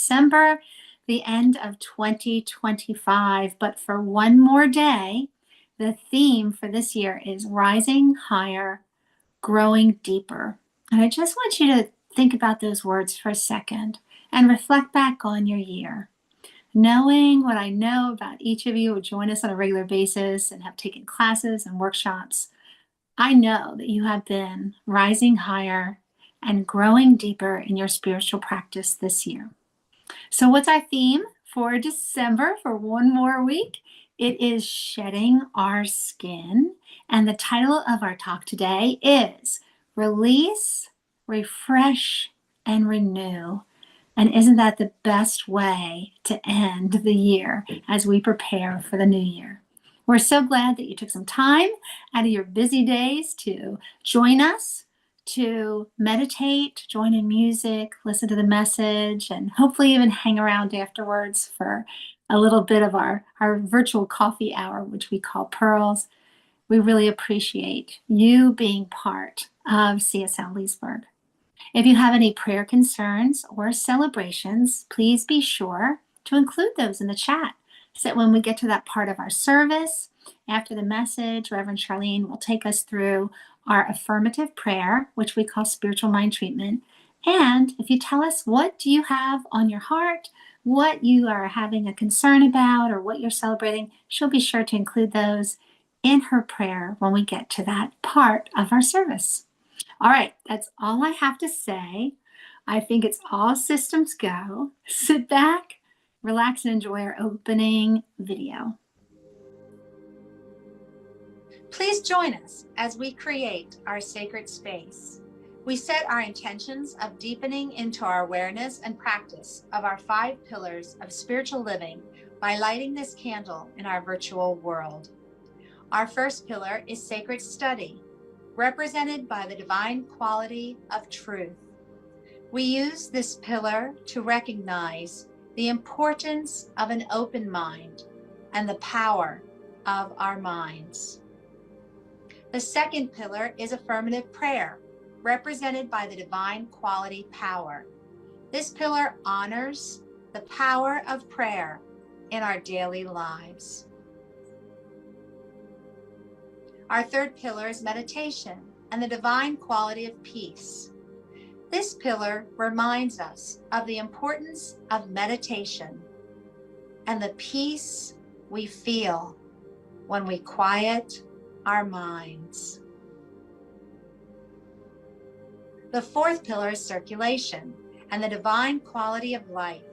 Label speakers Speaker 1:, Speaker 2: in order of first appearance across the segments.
Speaker 1: December, the end of 2025. But for one more day, the theme for this year is rising higher, growing deeper. And I just want you to think about those words for a second and reflect back on your year. Knowing what I know about each of you who join us on a regular basis and have taken classes and workshops, I know that you have been rising higher and growing deeper in your spiritual practice this year. So what's our theme for December for one more week? It is shedding our skin. And the title of our talk today is Release, Refresh, and Renew. And isn't that the best way to end the year as we prepare for the new year? We're so glad that you took some time out of your busy days to join us, to meditate, join in music, listen to the message, and hopefully even hang around afterwards for a little bit of our virtual coffee hour, which we call Pearls. We really appreciate you being part of CSL Leesburg. If you have any prayer concerns or celebrations, please be sure to include those in the chat so that when we get to that part of our service, after the message, Reverend Charlene will take us through our affirmative prayer, which we call spiritual mind treatment. And if you tell us what do you have on your heart, what you are having a concern about, or what you're celebrating, she'll be sure to include those in her prayer when we get to that part of our service. All right, that's all I have to say. I think it's all systems go. Sit back, relax, and enjoy our opening video.
Speaker 2: Please join us as we create our sacred space. We set our intentions of deepening into our awareness and practice of our 5 pillars of spiritual living by lighting this candle in our virtual world. Our first pillar is sacred study, represented by the divine quality of truth. We use this pillar to recognize the importance of an open mind and the power of our minds. The second pillar is affirmative prayer, represented by the divine quality power. This pillar honors the power of prayer in our daily lives. Our third pillar is meditation and the divine quality of peace. This pillar reminds us of the importance of meditation and the peace we feel when we quiet our minds. The fourth pillar is circulation and the divine quality of life.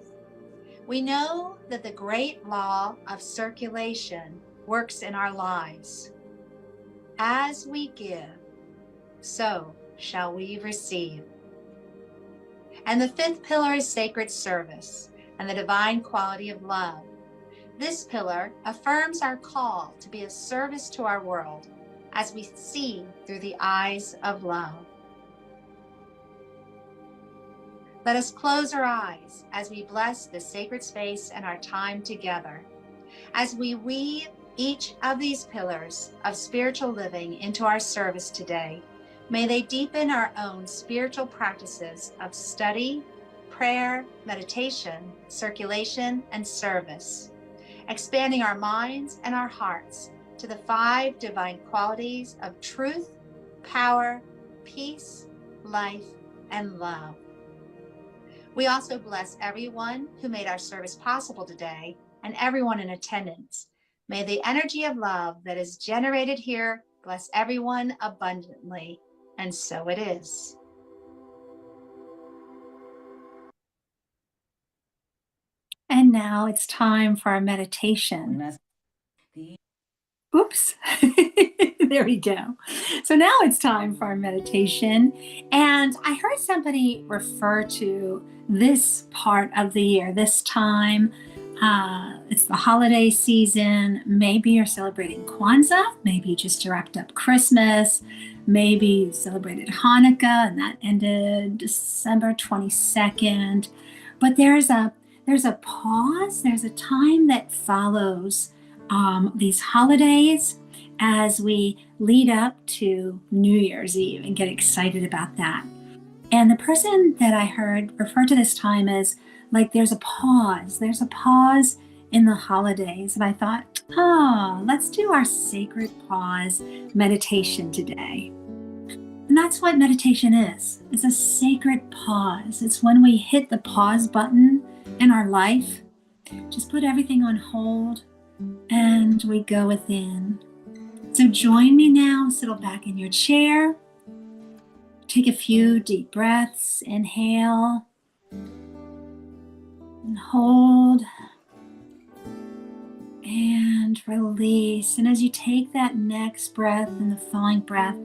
Speaker 2: We know that the great law of circulation works in our lives. As we give, so shall we receive. And the fifth pillar is sacred service and the divine quality of love. This pillar affirms our call to be of service to our world as we see through the eyes of love. Let us close our eyes as we bless this sacred space and our time together. As we weave each of these pillars of spiritual living into our service today, may they deepen our own spiritual practices of study, prayer, meditation, circulation, and service, expanding our minds and our hearts to the 5 divine qualities of truth, power, peace, life, and love. We also bless everyone who made our service possible today and everyone in attendance. May the energy of love that is generated here bless everyone abundantly, and so it is.
Speaker 1: And now it's time for our meditation. Oops, there we go. So now it's time for our meditation. And I heard somebody refer to this part of the year, this time. It's the holiday season. Maybe you're celebrating Kwanzaa. Maybe you just wrapped up Christmas. Maybe you celebrated Hanukkah and that ended December 22nd. But there's a pause. There's a time that follows these holidays as we lead up to New Year's Eve and get excited about that. And the person that I heard refer to this time as like there's a pause. There's a pause in the holidays. And I thought, oh, let's do our sacred pause meditation today. And that's what meditation is. It's a sacred pause. It's when we hit the pause button in our life, just put everything on hold and we go within. So join me now, settle back in your chair. Take a few deep breaths. Inhale and hold and release. And as you take that next breath and the following breath,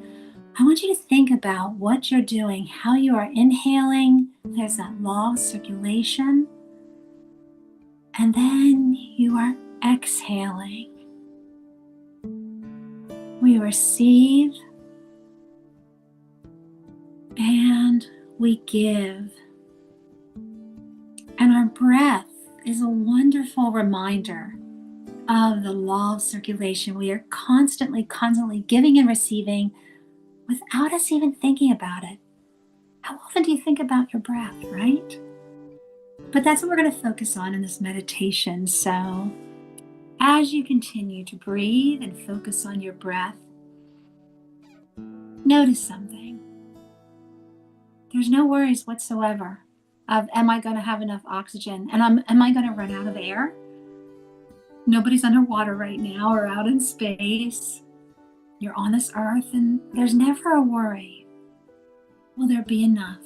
Speaker 1: I want you to think about what you're doing, how you are inhaling. There's that law of circulation. And then you are exhaling. We receive and we give. And our breath is a wonderful reminder of the law of circulation. We are constantly giving and receiving without us even thinking about it. How often do you think about your breath, right? But that's what we're going to focus on in this meditation. So as you continue to breathe and focus on your breath, notice something. There's no worries whatsoever of, am I going to have enough oxygen? And am I going to run out of air? Nobody's underwater right now or out in space. You're on this earth and there's never a worry. Will there be enough?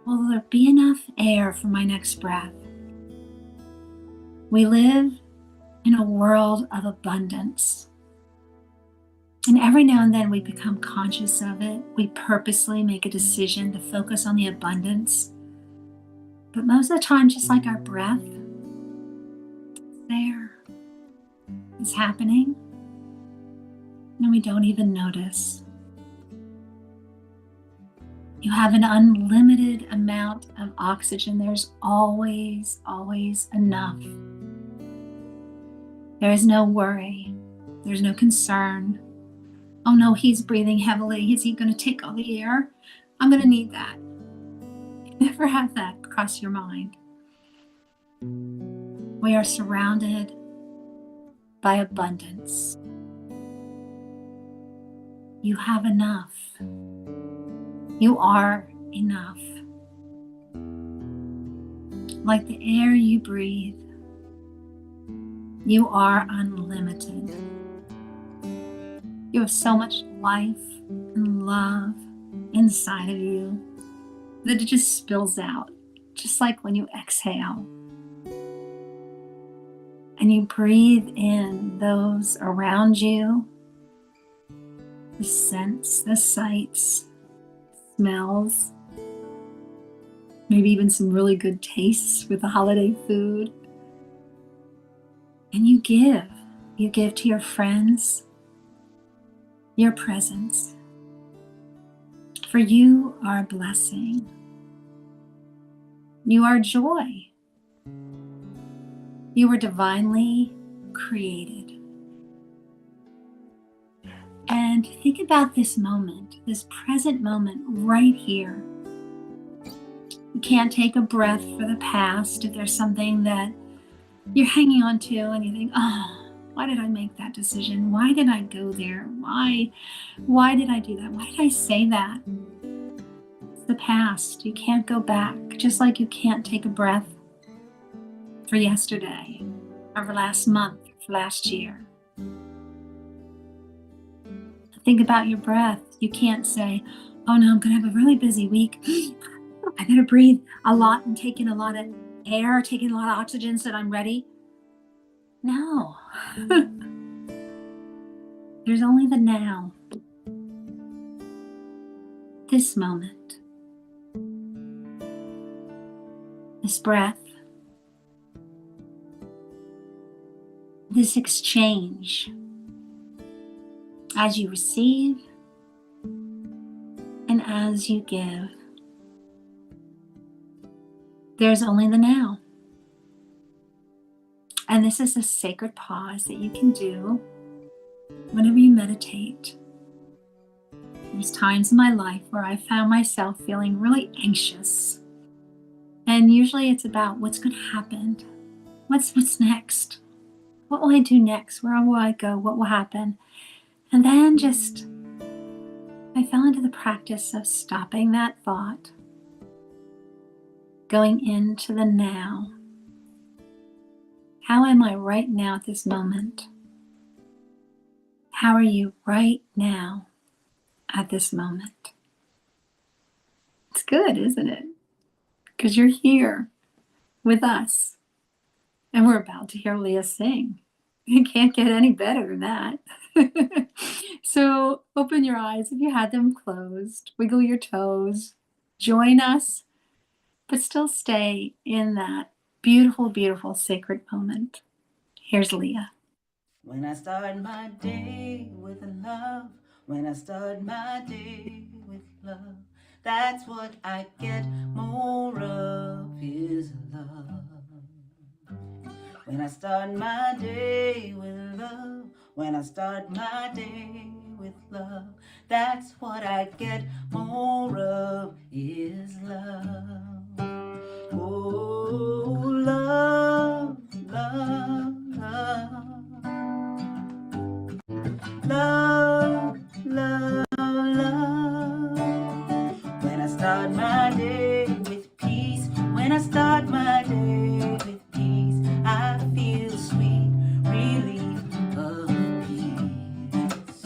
Speaker 1: Will there be enough air for my next breath? We live in a world of abundance. And every now and then we become conscious of it. We purposely make a decision to focus on the abundance. But most of the time, just like our breath, it's there. It's happening. And we don't even notice. You have an unlimited amount of oxygen. There's always enough. There is no worry. There's no concern. Oh no, he's breathing heavily. Is he going to take all the air? I'm going to need that. Never have that cross your mind. We are surrounded by abundance. You have enough. You are enough. Like the air you breathe, you are unlimited. You have so much life and love inside of you that it just spills out, just like when you exhale. And you breathe in those around you, the scents, the sights, smells, maybe even some really good tastes with the holiday food. And you give. You give to your friends your presence. For you are a blessing. You are joy. You were divinely created. And think about this moment, this present moment right here. You can't take a breath for the past if there's something that you're hanging on to and you think, oh, why did I make that decision? Why did I go there? Why did I do that? Why did I say that? It's the past. You can't go back. Just like you can't take a breath for yesterday, or for last month, or for last year. Think about your breath. You can't say, oh no, I'm going to have a really busy week. I better breathe a lot and take in a lot of air, take in a lot of oxygen so that I'm ready. No. There's only the now. This moment. This breath. This exchange. As you receive and as you give. There's only the now. And this is a sacred pause that you can do whenever you meditate. There's times in my life where I found myself feeling really anxious. And usually it's about what's going to happen. What's next? What will I do next? Where will I go? What will happen? And then I fell into the practice of stopping that thought, going into the now. How am I right now at this moment? How are you right now at this moment? It's good, isn't it? Because you're here with us. And we're about to hear Leah sing. It can't get any better than that. So open your eyes if you had them closed. Wiggle your toes. Join us, but still stay in that beautiful, beautiful sacred moment. Here's Leah.
Speaker 3: When I start my day with love, when I start my day with love, that's what I get more of is love. When I start my day with love, when I start my day with love, that's what I get more of is love. Oh, love, love, love. Love, love, love. When I start my day with peace, when I start my day with peace, I feel sweet relief of peace.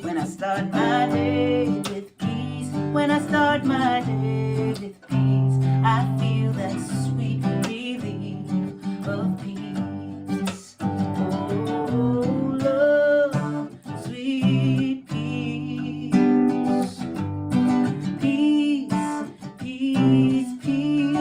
Speaker 3: When I start my day with peace, when I start my day with peace, I feel that sweet relief of peace. Oh, love, sweet peace. Peace, peace, peace.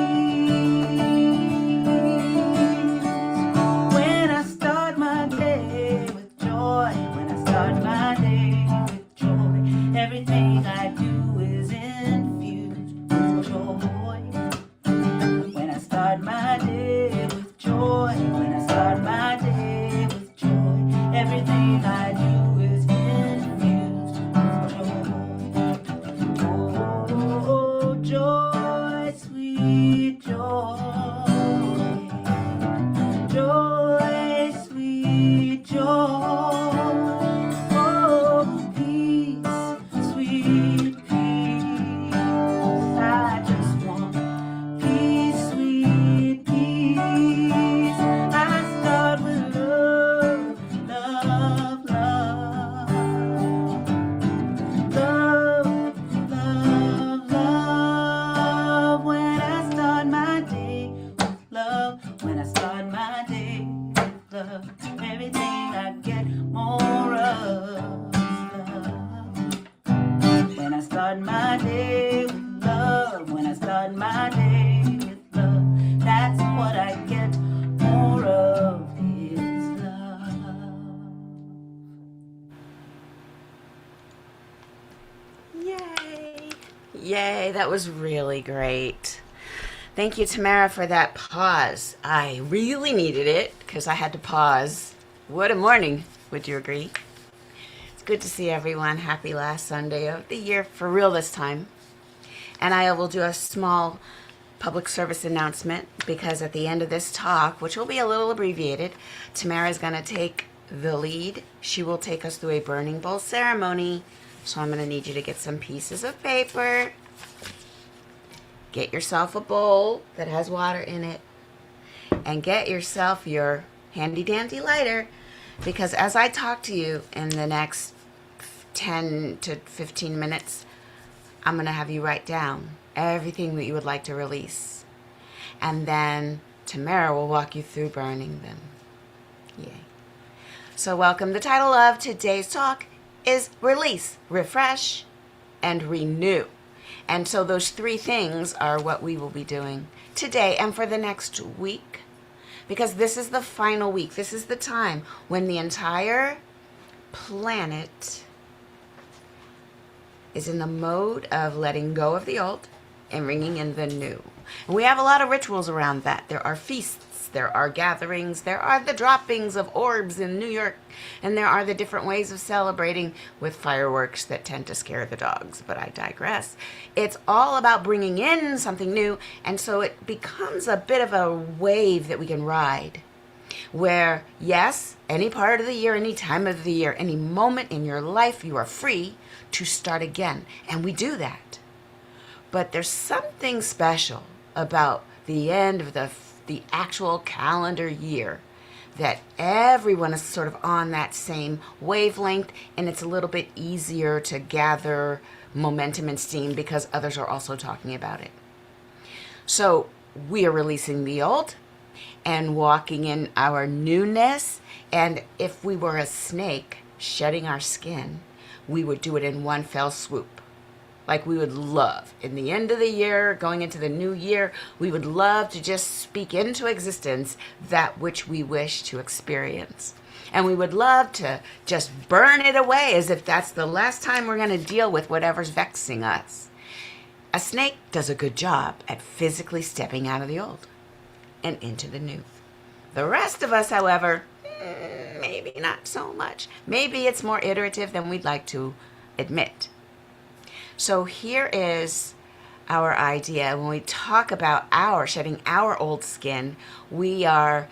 Speaker 3: When I start my day with joy, when I start my day with joy, everything I do is infused with joy. When I start my day with joy, when I start my day with joy, everything I do is infused with joy. Oh, joy, sweet joy. Joy, sweet joy. Oh, peace, sweet peace. I just want peace, sweet peace. I start with love, love, love. Love, love, love. When I start my day with love, when I start my day with love, everything I get more of is love. When I start my day with love, when I start my day with love, that's what I get more of is love.
Speaker 4: Yay! Yay, that was really great. Thank you, Tamara, for that pause. I really needed it because I had to pause. What a morning, would you agree? It's good to see everyone. Happy last Sunday of the year, for real this time. And I will do a small public service announcement because at the end of this talk, which will be a little abbreviated, Tamara is going to take the lead. She will take us through a burning bowl ceremony. So I'm going to need you to get some pieces of paper. Get yourself a bowl that has water in it. And get yourself your handy dandy lighter. Because as I talk to you in the next 10 to 15 minutes, I'm going to have you write down everything that you would like to release. And then Tamara will walk you through burning them. Yay. So welcome. The title of today's talk is Release, Refresh, and Renew. And so those three things are what we will be doing today and for the next week. Because this is the final week. This is the time when the entire planet is in the mode of letting go of the old and bringing in the new. And we have a lot of rituals around that. There are feasts, there are gatherings, there are the droppings of orbs in New York, and there are the different ways of celebrating with fireworks that tend to scare the dogs, but I digress. It's all about bringing in something new, and so it becomes a bit of a wave that we can ride. Where, yes, any part of the year, any time of the year, any moment in your life, you are free to start again. And we do that. But there's something special about the end of the actual calendar year, that everyone is sort of on that same wavelength, and it's a little bit easier to gather momentum and steam because others are also talking about it. So we are releasing the old and walking in our newness. And if we were a snake shedding our skin, we would do it in one fell swoop. Like we would love, in the end of the year, going into the new year, we would love to just speak into existence that which we wish to experience. And we would love to just burn it away as if that's the last time we're going to deal with whatever's vexing us. A snake does a good job at physically stepping out of the old and into the new. The rest of us, however, maybe not so much. Maybe it's more iterative than we'd like to admit. So here is our idea. When we talk about shedding our old skin, we are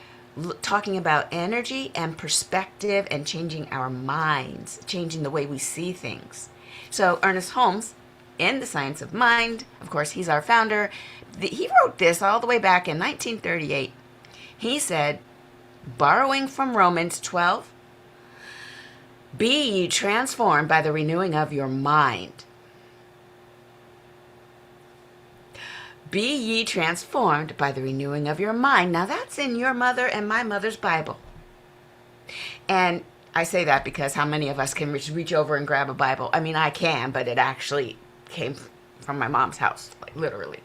Speaker 4: talking about energy and perspective and changing our minds, changing the way we see things. So Ernest Holmes, in The Science of Mind, of course, he's our founder. He wrote this all the way back in 1938. He said, borrowing from Romans 12, be ye transformed by the renewing of your mind. Be ye transformed by the renewing of your mind. Now that's in your mother and my mother's Bible. And I say that because how many of us can reach over and grab a Bible? I mean, I can, but it actually came from my mom's house, like literally.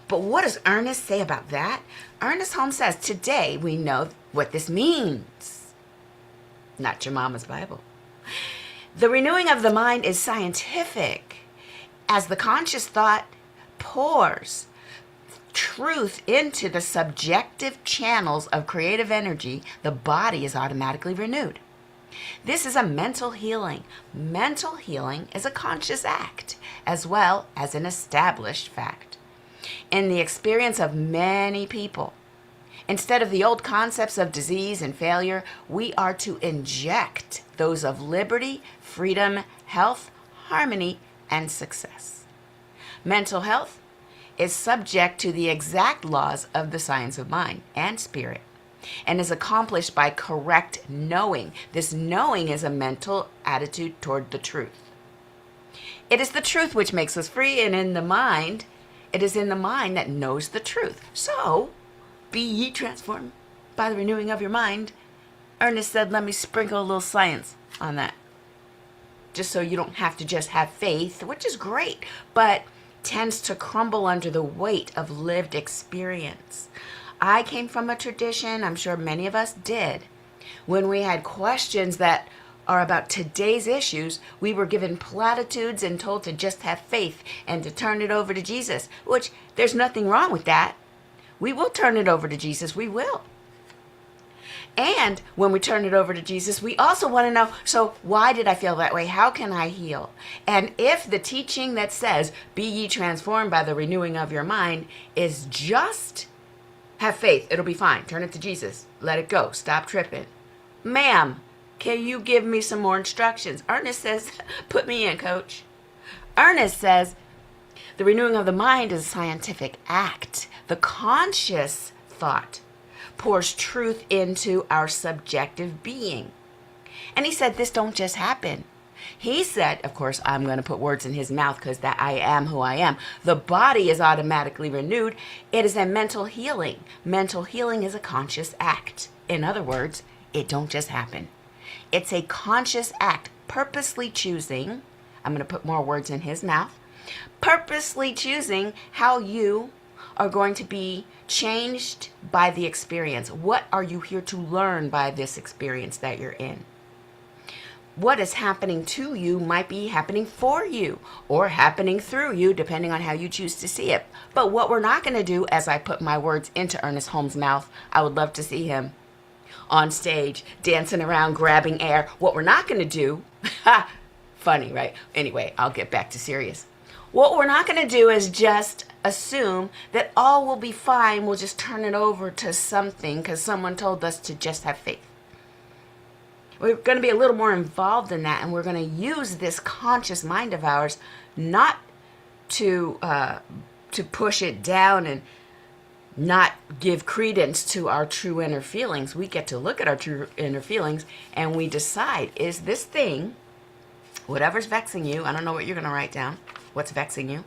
Speaker 4: But what does Ernest say about that? Ernest Holmes says, today we know what this means. Not your mama's Bible. The renewing of the mind is scientific. As the conscious thought pours truth into the subjective channels of creative energy, the body is automatically renewed. This is a mental healing. Mental healing is a conscious act, as well as an established fact. In the experience of many people, instead of the old concepts of disease and failure, we are to inject those of liberty, freedom, health, harmony, and success. Mental health is subject to the exact laws of the science of mind and spirit, and is accomplished by correct knowing. This knowing is a mental attitude toward the truth. It is the truth which makes us free, and it is in the mind that knows the truth. So, be ye transformed by the renewing of your mind. Ernest said, let me sprinkle a little science on that. Just so you don't have to just have faith, which is great, but tends to crumble under the weight of lived experience. I came from a tradition, I'm sure many of us did, when we had questions that are about today's issues, we were given platitudes and told to just have faith and to turn it over to Jesus, which there's nothing wrong with that. We will turn it over to Jesus, we will. And when we turn it over to Jesus, we also want to know, so why did I feel that way? How can I heal? And if the teaching that says, be ye transformed by the renewing of your mind, is just have faith, it'll be fine. Turn it to Jesus. Let it go. Stop tripping. Ma'am, can you give me some more instructions? Ernest says, put me in, coach. Ernest says, the renewing of the mind is a scientific act. The conscious thought pours truth into our subjective being. And he said, this don't just happen. He said, of course, I'm going to put words in his mouth because that I am who I am. The body is automatically renewed. It is a mental healing. Mental healing is a conscious act. In other words, it don't just happen. It's a conscious act, purposely choosing, I'm going to put more words in his mouth, purposely choosing how you are going to be changed by the experience. What are you here to learn by this experience that you're in? what is happening to you might be happening for you or happening through you, depending on how you choose to see it. But what we're not going to do, as I put my words into Ernest Holmes' mouth, I would love to see him on stage dancing around, grabbing air. What we're not going to do, funny, right? Anyway, I'll get back to serious. What we're not going to do is just assume that all will be fine. We'll just turn it over to something because someone told us to just have faith. We're going to be a little more involved in that, and we're going to use this conscious mind of ours not to push it down and not give credence to our true inner feelings. We get to look at our true inner feelings and we decide, is this thing, whatever's vexing you, I don't know what you're going to write down, what's vexing you,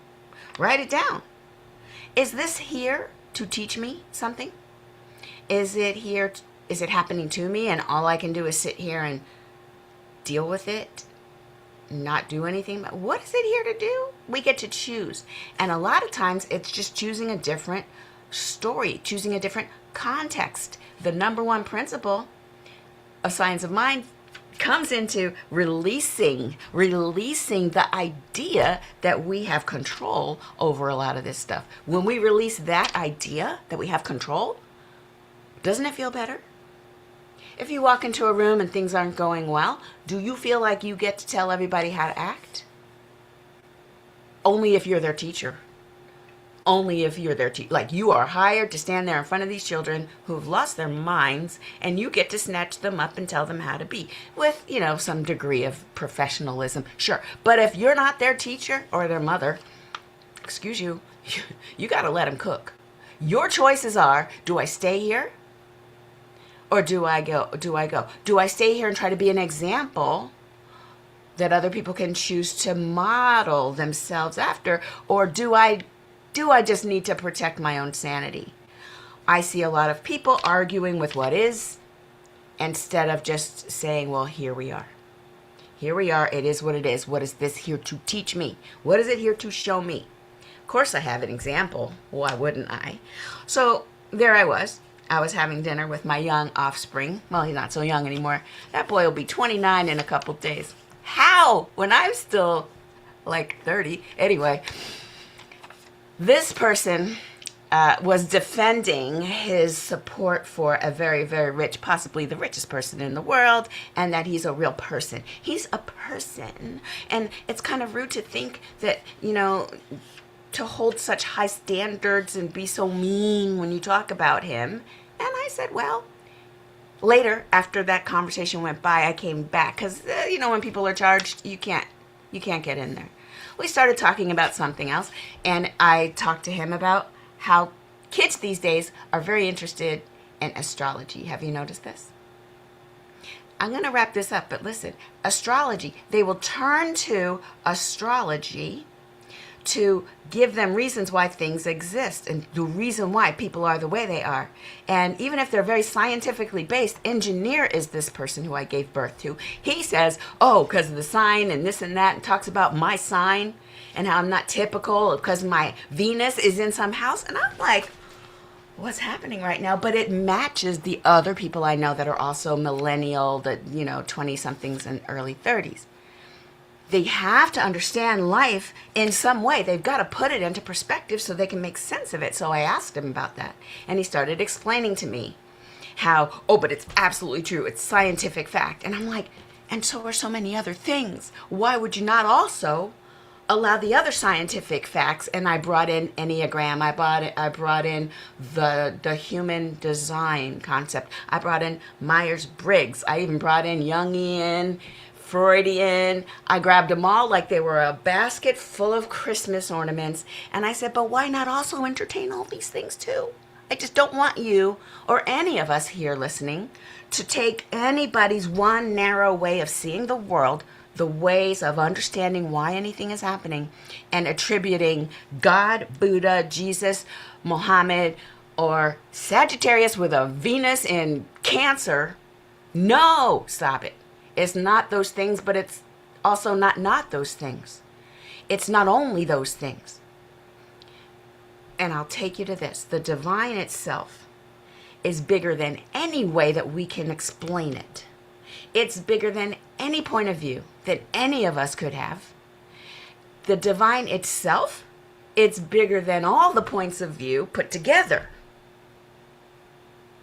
Speaker 4: write it down. Is this here to teach me something? Is it here, is it happening to me and all I can do is sit here and deal with it, not do anything? But what is it here to do? We get to choose. And a lot of times it's just choosing a different story, choosing a different context. The number one principle of Science of Mind comes into releasing the idea that we have control over a lot of this stuff. When we release that idea that we have control, doesn't it feel better? If you walk into a room and things aren't going well, do you feel like you get to tell everybody how to act? Only if you're their teacher. Only if you're their teacher. Like, you are hired to stand there in front of these children who've lost their minds, and you get to snatch them up and tell them how to be with, you know, some degree of professionalism. Sure. But if you're not their teacher or their mother, excuse you, you got to let them cook. Your choices are, do I stay here? Or do I go? Do I stay here and try to be an example that other people can choose to model themselves after? Or do I just need to protect my own sanity? I see a lot of people arguing with what is instead of just saying, well, here we are. Here we are. It is what it is. What is this here to teach me? What is it here to show me? Of course, I have an example. Why wouldn't I? So there I was. I was having dinner with my young offspring. Well, he's not so young anymore. That boy will be 29 in a couple of days. How? When I'm still like 30. Anyway, this person was defending his support for a very, very rich, possibly the richest person in the world, and that he's a real person. He's a person. And it's kind of rude to think that, you know, to hold such high standards and be so mean when you talk about him. And I said, well, later, after that conversation went by, I came back because, you know, when people are charged, you can't get in there. We started talking about something else, and I talked to him about how kids these days are very interested in astrology. Have you noticed this? I'm going to wrap this up, but listen, astrology, they will turn to astrology to give them reasons why things exist and the reason why people are the way they are. And even if they're very scientifically based, engineer is this person who I gave birth to. He says, oh, because of the sign and this and that, and talks about my sign and how I'm not typical because my Venus is in some house. And I'm like, what's happening right now? But it matches the other people I know that are also millennial, that, you know, 20-somethings and early 30s. They have to understand life in some way. They've got to put it into perspective so they can make sense of it. So I asked him about that. And he started explaining to me how, oh, but it's absolutely true. It's scientific fact. And I'm like, and so are so many other things. Why would you not also allow the other scientific facts? And I brought in Enneagram. I brought in the human design concept. I brought in Myers-Briggs. I even brought in Jungian, Freudian. I grabbed them all like they were a basket full of Christmas ornaments. And I said, but why not also entertain all these things too? I just don't want you or any of us here listening to take anybody's one narrow way of seeing the world, the ways of understanding why anything is happening, and attributing God, Buddha, Jesus, Muhammad, or Sagittarius with a Venus in Cancer. No, stop it. It's not those things, but it's also not those things. It's not only those things. And I'll take you to this. The divine itself is bigger than any way that we can explain it. It's bigger than any point of view that any of us could have. The divine itself, it's bigger than all the points of view put together.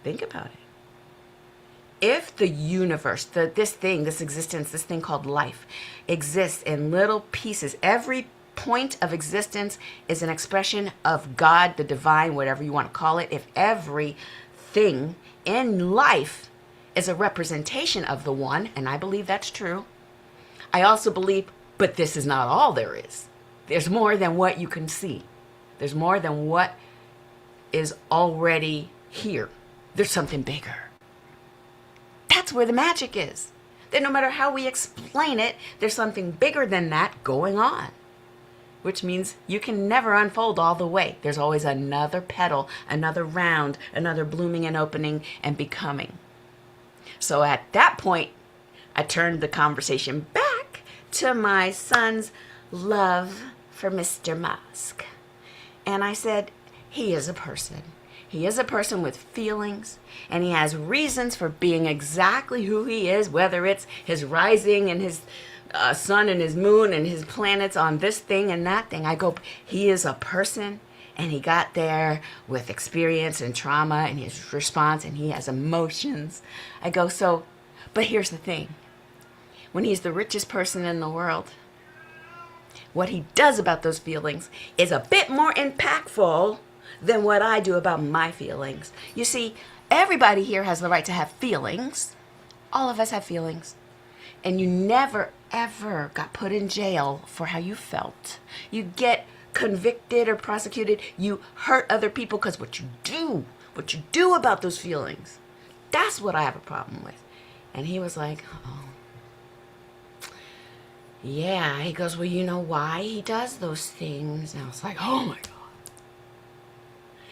Speaker 4: Think about it. If the universe, this existence, this thing called life, exists in little pieces, every point of existence is an expression of God, the divine, whatever you want to call it. If everything in life is a representation of the one, and I believe that's true, I also believe, but this is not all there is. There's more than what you can see. There's more than what is already here. There's something bigger. That's where the magic is. That no matter how we explain it, there's something bigger than that going on. Which means you can never unfold all the way. There's always another petal, another round, another blooming and opening and becoming. So at that point, I turned the conversation back to my son's love for Mr. Musk. And I said, he is a person. He is a person with feelings, and he has reasons for being exactly who he is, whether it's his rising and his sun and his moon and his planets on this thing and that thing. I go, he is a person, and he got there with experience and trauma and his response, and he has emotions. I go, so, but here's the thing. When he's the richest person in the world, what he does about those feelings is a bit more impactful than what I do about my feelings. You see, everybody here has the right to have feelings. All of us have feelings. And you never, ever got put in jail for how you felt. You get convicted or prosecuted. You hurt other people because what you do about those feelings, that's what I have a problem with. And he was like, oh. Yeah, he goes, well, you know why he does those things? And I was like, oh my God.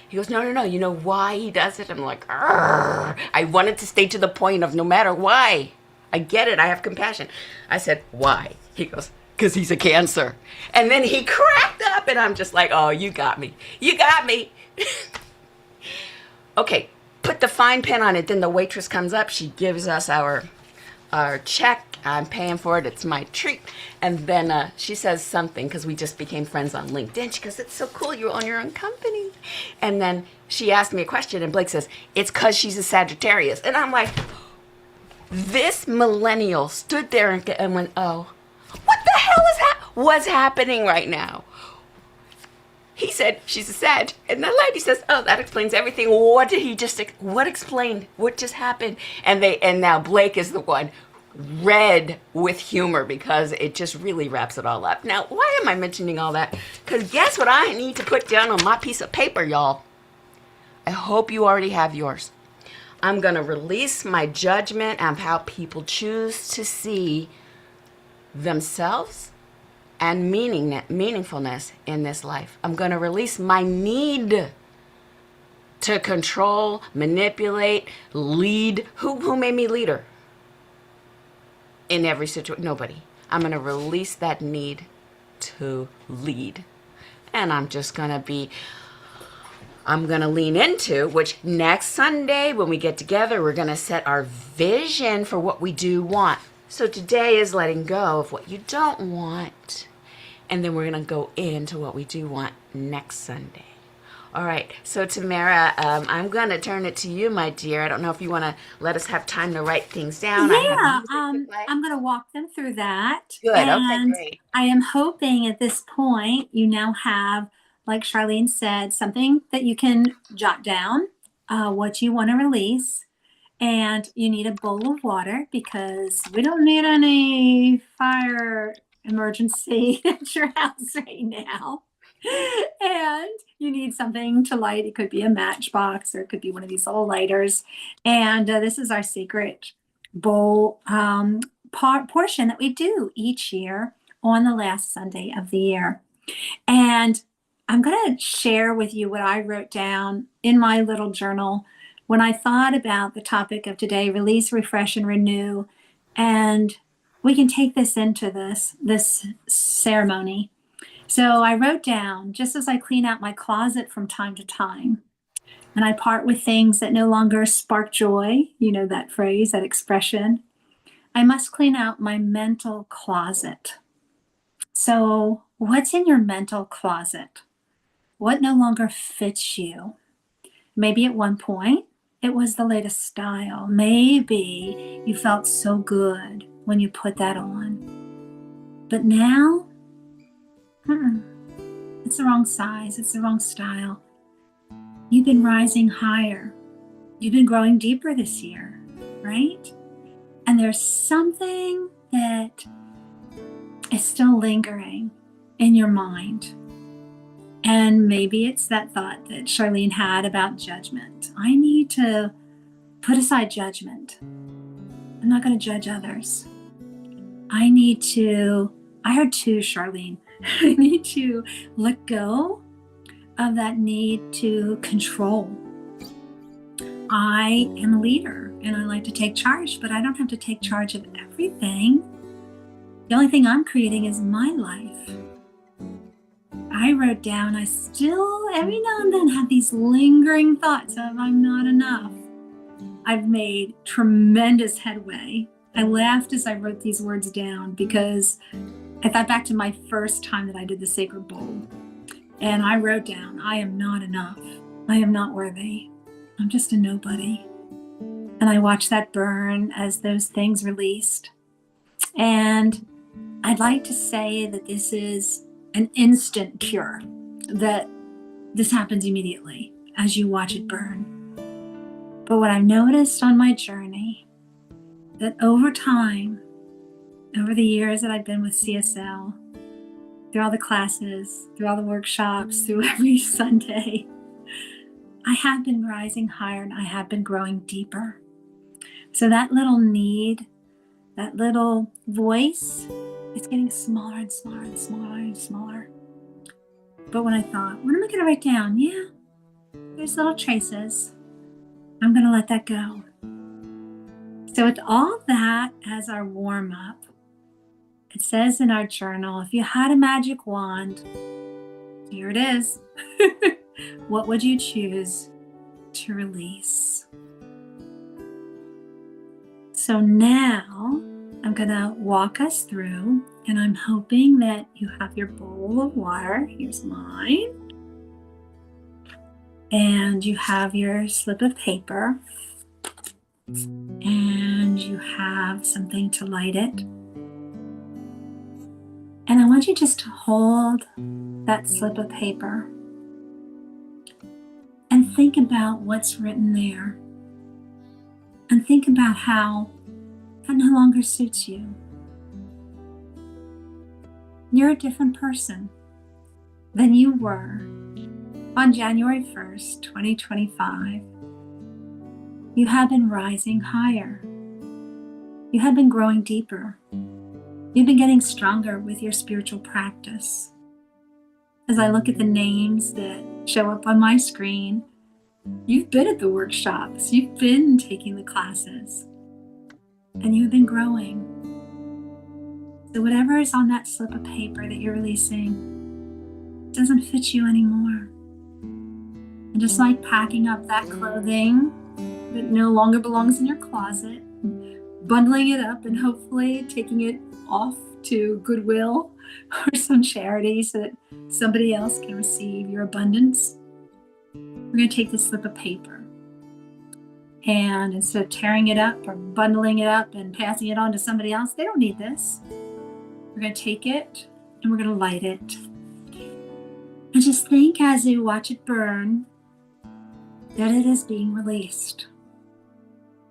Speaker 4: He goes, no, you know why he does it? I'm like, argh. I wanted to stay to the point of no matter why. I get it, I have compassion. I said, why? He goes, because he's a Cancer. And then he cracked up and I'm just like, oh, you got me. You got me. Okay, put the fine pen on it. Then the waitress comes up. She gives us our check. I'm paying for it. It's my treat. And then she says something because we just became friends on LinkedIn. She goes, it's so cool. You own your own company. And then she asked me a question and Blake says, it's because she's a Sagittarius. And I'm like, this millennial stood there and went, oh, what the hell was happening right now? He said, she's a Sag. And the lady says, oh, that explains everything. What did he just, what explained? What just happened? And now Blake is the one red with humor because it just really wraps it all up. Now, why am I mentioning all that? Because guess what I need to put down on my piece of paper, y'all? I hope you already have yours. I'm going to release my judgment of how people choose to see themselves and meaningfulness in this life. I'm going to release my need to control, manipulate, lead. Who made me leader? In every situation, nobody. I'm going to release that need to lead. And I'm going to lean into, which next Sunday when we get together, we're going to set our vision for what we do want. So today is letting go of what you don't want. And then we're going to go into what we do want next Sunday. All right. So Tamara, I'm going to turn it to you, my dear. I don't know if you want to let us have time to write things down.
Speaker 1: Yeah, I'm going to walk them through that.
Speaker 4: Good.
Speaker 1: And
Speaker 4: okay, great.
Speaker 1: I am hoping at this point you now have, like Charlene said, something that you can jot down what you want to release. And you need a bowl of water because we don't need any fire emergency at your house right now. And you need something to light. It could be a matchbox or it could be one of these little lighters. And this is our secret bowl portion that we do each year on the last Sunday of the year. And I'm going to share with you what I wrote down in my little journal when I thought about the topic of today, release, refresh, and renew. And we can take this into this ceremony. So I wrote down, just as I clean out my closet from time to time, and I part with things that no longer spark joy, you know that phrase, that expression, I must clean out my mental closet. So, what's in your mental closet? What no longer fits you? Maybe at one point it was the latest style. Maybe you felt so good when you put that on. But now, it's the wrong size, it's the wrong style. You've been rising higher. You've been growing deeper this year, right? And there's something that is still lingering in your mind. And maybe it's that thought that Charlene had about judgment. I need to put aside judgment. I'm not going to judge others. I heard too, Charlene, I need to let go of that need to control. I am a leader and I like to take charge, but I don't have to take charge of everything. The only thing I'm creating is my life. I wrote down, I still every now and then have these lingering thoughts of I'm not enough. I've made tremendous headway. I laughed as I wrote these words down because I thought back to my first time that I did the sacred bowl. And I wrote down, I am not enough. I am not worthy. I'm just a nobody. And I watched that burn as those things released. And I'd like to say that this is an instant cure, that this happens immediately as you watch it burn. But what I've noticed on my journey, that over time, over the years that I've been with CSL, through all the classes, through all the workshops, through every Sunday, I have been rising higher and I have been growing deeper. So that little need, that little voice, it's getting smaller and smaller and smaller and smaller. But when I thought, what am I going to write down? Yeah, there's little traces. I'm going to let that go. So with all that as our warm up, it says in our journal, if you had a magic wand, here it is. What would you choose to release? So now I'm going to walk us through, and I'm hoping that you have your bowl of water. Here's mine. And you have your slip of paper. And you have something to light it. And I want you just to hold that slip of paper and think about what's written there. And think about how that no longer suits you. You're a different person than you were on January 1st, 2025. You have been rising higher. You have been growing deeper. You've been getting stronger with your spiritual practice. As I look at the names that show up on my screen, you've been at the workshops, you've been taking the classes, and you've been growing. So whatever is on that slip of paper that you're releasing doesn't fit you anymore. And just like packing up that clothing that no longer belongs in your closet, bundling it up and hopefully taking it off to Goodwill or some charity so that somebody else can receive your abundance, we're going to take this slip of paper. And instead of tearing it up or bundling it up and passing it on to somebody else, they don't need this. We're going to take it and we're going to light it. And just think as you watch it burn that it is being released.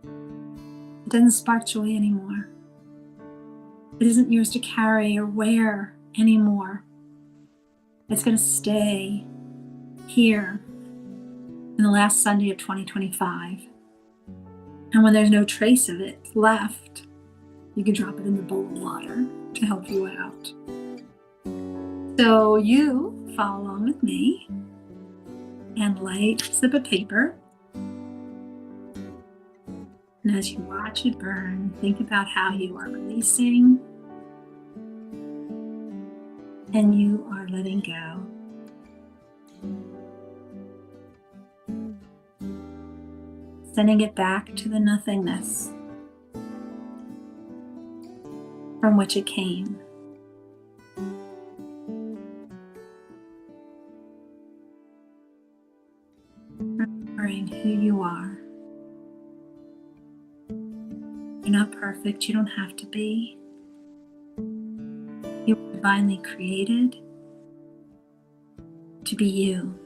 Speaker 1: It doesn't spark joy anymore. It isn't yours to carry or wear anymore. It's going to stay here in the last Sunday of 2025. And when there's no trace of it left, you can drop it in the bowl of water to help you out. So you follow along with me and light a slip of paper. And as you watch it burn, think about how you are releasing and you are letting go. Sending it back to the nothingness. from which it came. Remembering who you are. You're not perfect. You don't have to be. You were divinely created to be you.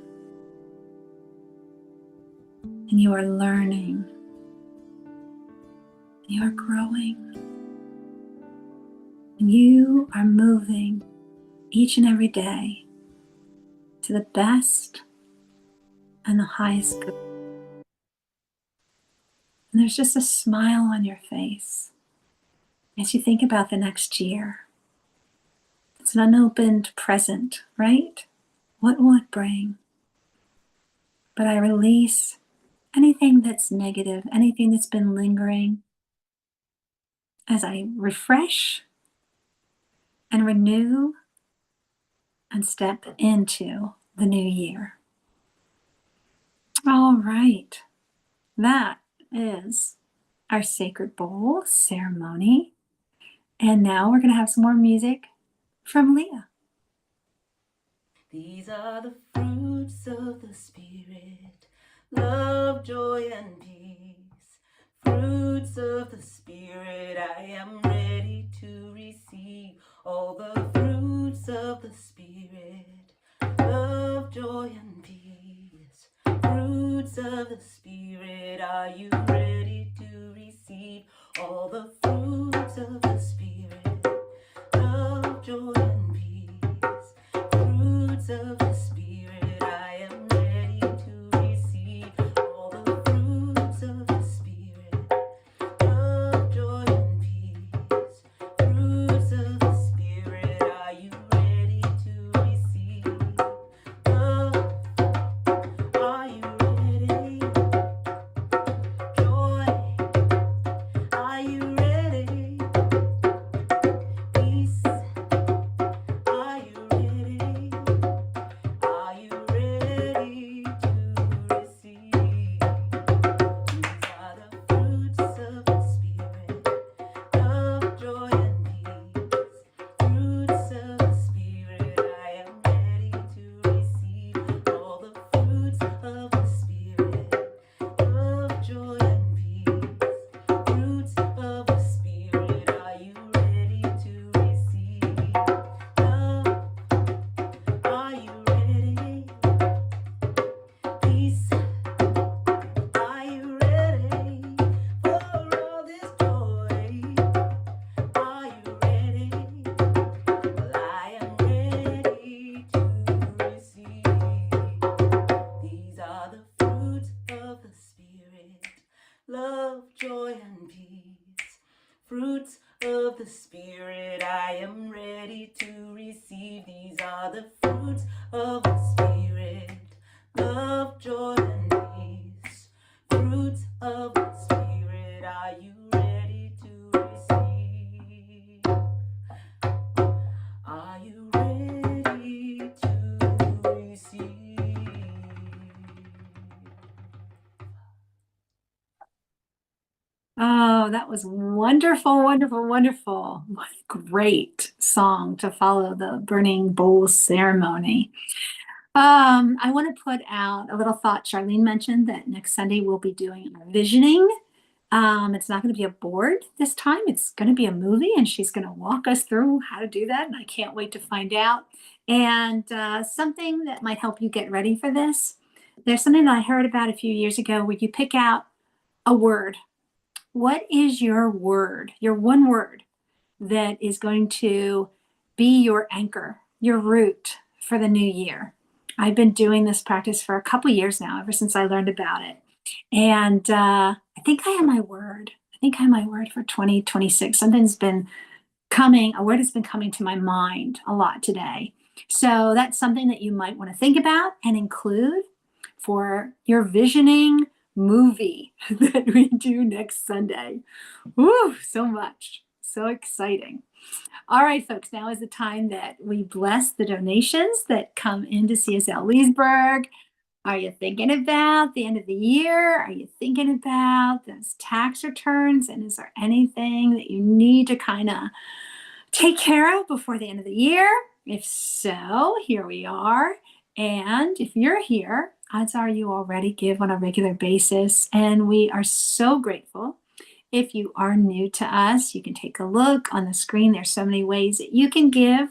Speaker 1: And you are learning. You are growing. And you are moving each and every day to the best and the highest good. And there's just a smile on your face as you think about the next year. It's an unopened present, right? What will it bring? But I release anything that's negative, anything that's been lingering, as I refresh and renew and step into the new year. All right, that is our sacred bowl ceremony. And now we're going to have some more music from Leah.
Speaker 3: These are the fruits of the Spirit, love, joy, and peace. Fruits of the Spirit, I am ready to receive all the fruits of the Spirit, love, joy, and peace. Fruits of the Spirit, are you ready to receive all the fruits of the Spirit, love, joy, and peace? Fruits of the Spirit, I am ready to receive all the fruits of the Spirit, love, joy, and peace. Fruits of the Spirit, are you ready to receive love? Are you ready? Joy, are you ready? Peace, are you ready? Are you ready to receive? These are the fruits of the Spirit, love, joy, and peace. Fruits of the Spirit, I am ready to receive all the fruits of the Spirit, love, joy, and peace. Fruits of the Spirit, are you ready to receive love? Are you ready? Peace, are you ready for all this joy? Are you ready? Well, I am ready to receive. These are the fruits of the Spirit, love, joy, and peace. Fruits of the Spirit, I am ready to receive. These are the fruits of the Spirit, love, joy, and peace. Fruits of the Spirit, are you ready to receive? Are you ready to receive?
Speaker 1: Oh, that was wonderful, wonderful, wonderful. What a great song to follow the burning bowl ceremony. I want to put out a little thought. Charlene mentioned that next Sunday we'll be doing our visioning. It's not going to be a board this time. It's going to be a movie, and she's going to walk us through how to do that. And I can't wait to find out. And something that might help you get ready for this. There's something that I heard about a few years ago where you pick out a word. What is your word, your one word that is going to be your anchor, your root for the new year? I've been doing this practice for a couple years now, ever since I learned about it. And I think I have my word. I think I have my word for 2026. Something's been a word has been coming to my mind a lot today. So that's something that you might want to think about and include for your visioning movie that we do next Sunday. Woo, so much. So exciting. All right, folks, now is the time that we bless the donations that come into CSL Leesburg. Are you thinking about the end of the year? Are you thinking about those tax returns? And is there anything that you need to kind of take care of before the end of the year? If so, here we are. And if you're here, odds are you already give on a regular basis. And we are so grateful. If you are new to us, you can take a look on the screen. There's so many ways that you can give.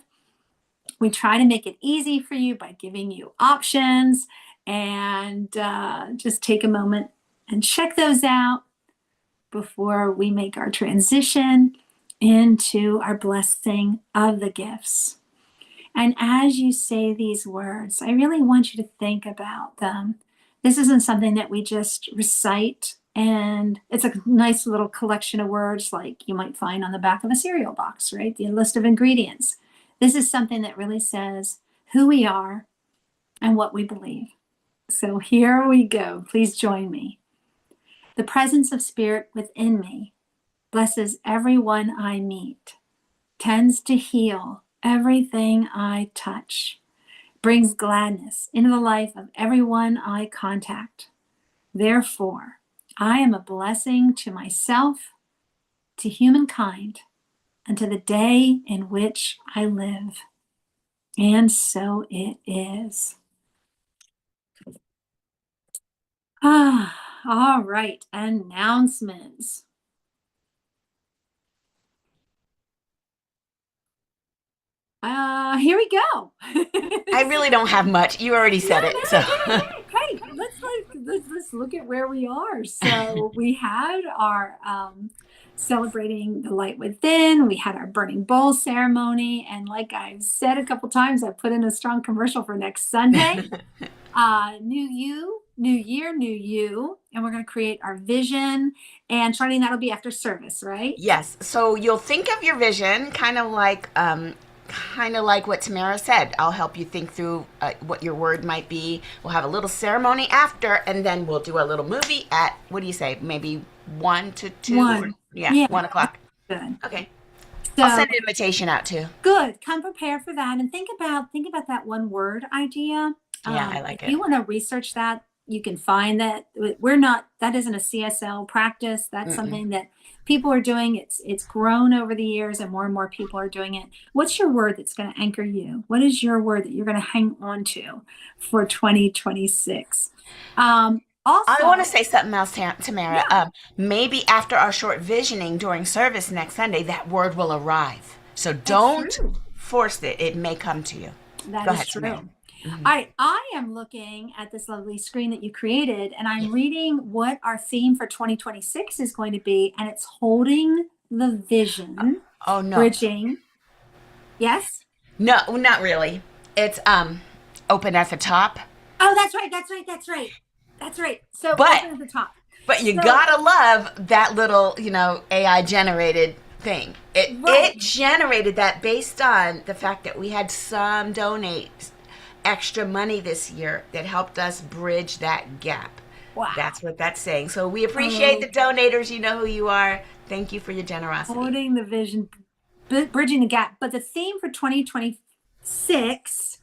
Speaker 1: We try to make it easy for you by giving you options, and just take a moment and check those out before we make our transition into our blessing of the gifts. And as you say these words, I really want you to think about them. This isn't something that we just recite, and it's a nice little collection of words like you might find on the back of a cereal box, right? The list of ingredients. This is something that really says who we are and what we believe. So here we go. Please join me. The presence of Spirit within me blesses everyone I meet, tends to heal everything I touch, brings gladness into the life of everyone I contact. Therefore, I am a blessing to myself, to humankind, and to the day in which I live. And so it is. All right, announcements. Here we go.
Speaker 4: I really don't have much. You already said it. So
Speaker 1: Hey, let's look at where we are. So we had our celebrating the light within. We had our burning bowl ceremony, and like I've said a couple times, I put in a strong commercial for next Sunday. New you, new year, new you, and we're going to create our vision. And Charlene, that'll be after service, right?
Speaker 4: yes. So you'll think of your vision kind of like what Tamara said. I'll help you think through what your word might be. We'll have a little ceremony after, and then we'll do a little movie at, what do you say, maybe 1 to 2?
Speaker 1: One.
Speaker 4: Yeah, 1 o'clock.
Speaker 1: Good.
Speaker 4: Okay.
Speaker 1: So,
Speaker 4: I'll send an invitation out too.
Speaker 1: good. Come prepared for that, and think about that one word idea.
Speaker 4: Yeah, I like
Speaker 1: if
Speaker 4: it.
Speaker 1: you want to research that, you can find that. That isn't a CSL practice. That's something that people are doing. It's grown over the years, and more people are doing it. What's your word that's going to anchor you? What is your word that you're going to hang on to for 2026? Also,
Speaker 4: I want to say something else, Tamara.
Speaker 1: Yeah.
Speaker 4: Maybe after our short visioning during service next Sunday, that word will arrive. So
Speaker 1: That's
Speaker 4: don't
Speaker 1: true.
Speaker 4: force it. It may come to you.
Speaker 1: That
Speaker 4: Go
Speaker 1: is
Speaker 4: ahead,
Speaker 1: true.
Speaker 4: Tamara.
Speaker 1: I am looking at this lovely screen that you created, and I'm reading what our theme for 2026 is going to be, and it's holding the vision,
Speaker 4: Oh, no.
Speaker 1: bridging. Yes?
Speaker 4: No, not really. It's open at the top.
Speaker 1: Oh, that's right. That's right. So
Speaker 4: But
Speaker 1: open at the top.
Speaker 4: But you
Speaker 1: So-
Speaker 4: gotta love that little, AI generated thing.
Speaker 1: Right.
Speaker 4: It generated that based on the fact that we had some donate extra money this year that helped us bridge that gap.
Speaker 1: Wow.
Speaker 4: That's what that's saying. So we appreciate the donators. You know who you are. Thank you for your generosity.
Speaker 1: Holding the vision, bridging the gap. But the theme for 2026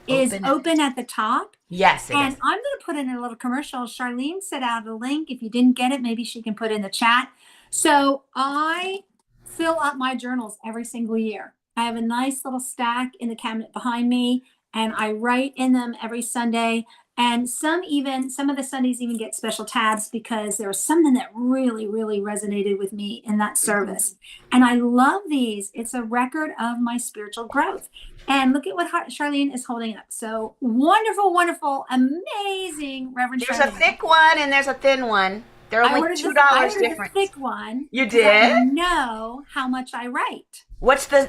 Speaker 1: is open at the top.
Speaker 4: Yes, it
Speaker 1: And
Speaker 4: is.
Speaker 1: I'm going to put in a little commercial. Charlene set out a link. If you didn't get it, maybe she can put it in the chat. So I fill up my journals every single year. I have a nice little stack in the cabinet behind me, and I write in them every Sunday. And some of the Sundays even get special tabs because there was something that really, really resonated with me in that service. And I love these. It's a record of my spiritual growth. And look at what Charlene is holding up. So wonderful, wonderful, amazing, Reverend
Speaker 4: There's
Speaker 1: Charlene.
Speaker 4: a thick one and there's a thin one. They're only $2
Speaker 1: I
Speaker 4: difference.
Speaker 1: the thick one.
Speaker 4: You
Speaker 1: 'cause I
Speaker 4: did?
Speaker 1: know how much I write.
Speaker 4: What's the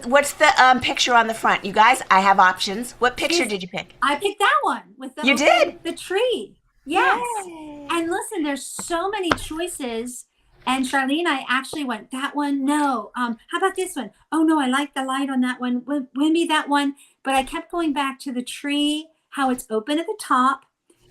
Speaker 4: picture on the front? You guys, I have options. What picture did you pick?
Speaker 1: I picked that one with the
Speaker 4: You did?
Speaker 1: the tree. Yes.
Speaker 4: Yay.
Speaker 1: And listen, there's so many choices. And Charlene, I actually went, that one, no. How about this one? Oh no, I like the light on that one. Maybe that one. But I kept going back to the tree, how it's open at the top,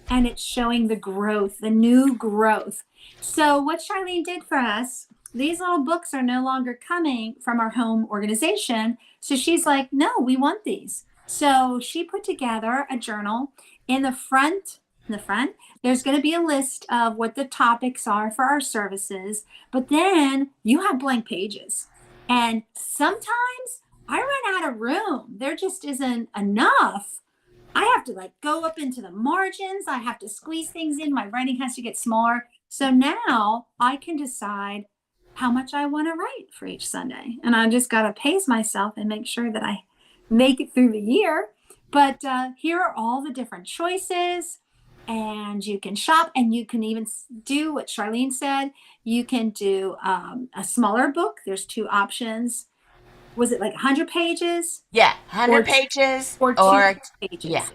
Speaker 1: and it's showing the growth, the new growth. So what Charlene did for us, these little books are no longer coming from our home organization. So she's like, no, we want these. So she put together a journal. In the front, there's going to be a list of what the topics are for our services, but then you have blank pages. And sometimes I run out of room. There just isn't enough. I have to like go up into the margins. I have to squeeze things in. My writing has to get smaller. So now I can decide how much I want to write for each Sunday. And I just got to pace myself and make sure that I make it through the year. But here are all the different choices. And you can shop, and you can even do what Charlene said. You can do a smaller book. There's two options. Was it like 100 pages?
Speaker 4: Yeah,
Speaker 1: Or
Speaker 4: 100 pages
Speaker 1: or
Speaker 4: or
Speaker 1: 200 pages.
Speaker 4: yeah.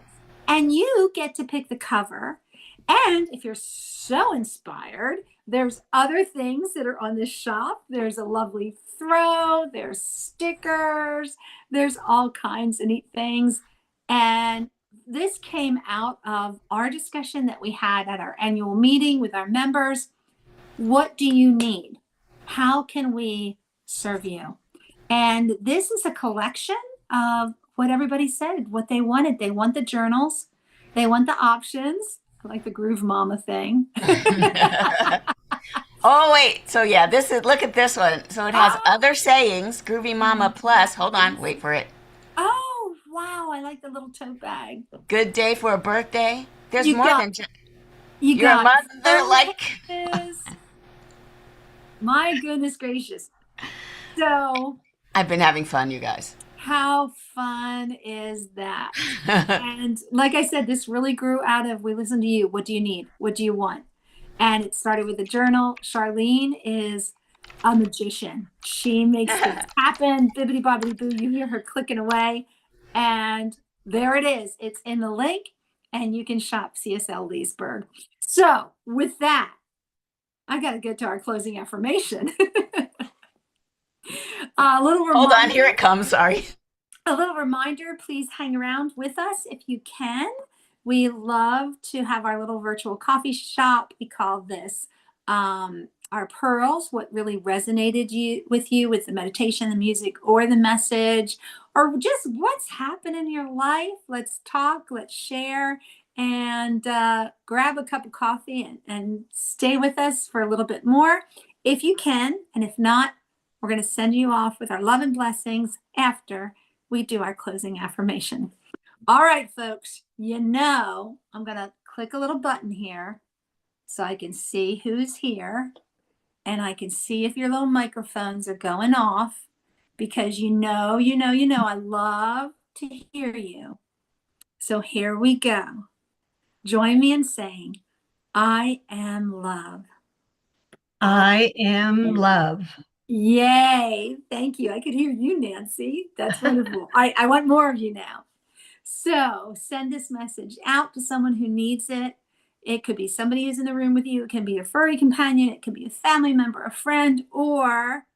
Speaker 1: And you get to pick the cover. And if you're so inspired, there's other things that are on the shop. There's a lovely throw, there's stickers, there's all kinds of neat things. And this came out of our discussion that we had at our annual meeting with our members. What do you need? How can we serve you? And this is a collection of what everybody said, what they wanted. They want the journals, they want the options. I like the Groove Mama thing.
Speaker 4: Oh wait, so yeah, this is look at this one. So it has other sayings, Groovy Mama Plus. Hold on, wait for it.
Speaker 1: Oh, wow. I like the little tote bag.
Speaker 4: Good day for a birthday. There's
Speaker 1: You
Speaker 4: more
Speaker 1: got
Speaker 4: than just
Speaker 1: You
Speaker 4: your
Speaker 1: got
Speaker 4: mother like.
Speaker 1: pages. My goodness gracious. So,
Speaker 4: I've been having fun, you guys.
Speaker 1: how fun is that? And like I said, this really grew out of we listen to you. What do you need? What do you want? And it started with the journal. Charlene is a magician. She makes things happen. Bibbidi bobbidi boo. You hear her clicking away. And there it is. It's in the link, and you can shop CSL Leesburg. So, with that, I got to get to our closing affirmation. A little
Speaker 4: Hold on,
Speaker 1: reminder.
Speaker 4: here it comes. Sorry.
Speaker 1: A little reminder, please hang around with us if you can. We love to have our little virtual coffee shop. We call this our pearls, what really resonated with you with the meditation, the music, or the message, or just what's happened in your life. Let's talk, let's share, and grab a cup of coffee and stay with us for a little bit more if you can. And if not, we're going to send you off with our love and blessings after we do our closing affirmation. All right, folks, I'm going to click a little button here so I can see who's here, and I can see if your little microphones are going off, because I love to hear you. So here we go. Join me in saying, I am love.
Speaker 5: I am love.
Speaker 1: Yay. Thank you. I could hear you, Nancy. That's wonderful. I want more of you now. So send this message out to someone who needs it. It could be somebody who's in the room with you. It can be a furry companion. It could be a family member, a friend, or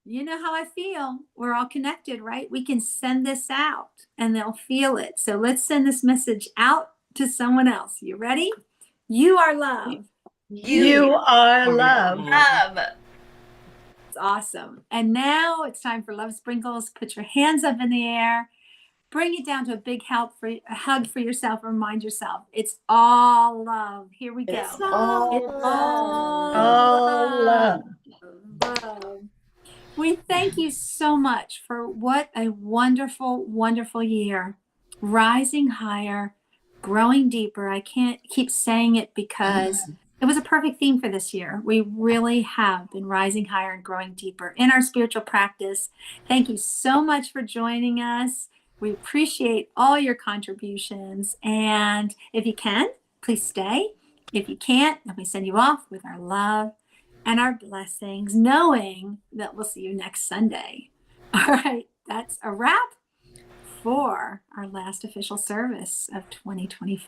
Speaker 1: you know how I feel. We're all connected, right? We can send this out and they'll feel it. So let's send this message out to someone else. You ready? You are love.
Speaker 5: You are love.
Speaker 4: Love.
Speaker 1: It's awesome. And now it's time for love sprinkles. Put your hands up in the air. Bring it down to a big hug for yourself. Remind yourself, it's all love. Here we go.
Speaker 4: It's all
Speaker 1: It's all
Speaker 5: love.
Speaker 1: love. We thank you so much for what a wonderful, wonderful year. Rising higher, growing deeper. I can't keep saying it because it was a perfect theme for this year. We really have been rising higher and growing deeper in our spiritual practice. Thank you so much for joining us. We appreciate all your contributions. And if you can, please stay. If you can't, then we send you off with our love and our blessings, knowing that we'll see you next Sunday. All right, that's a wrap for our last official service of 2025.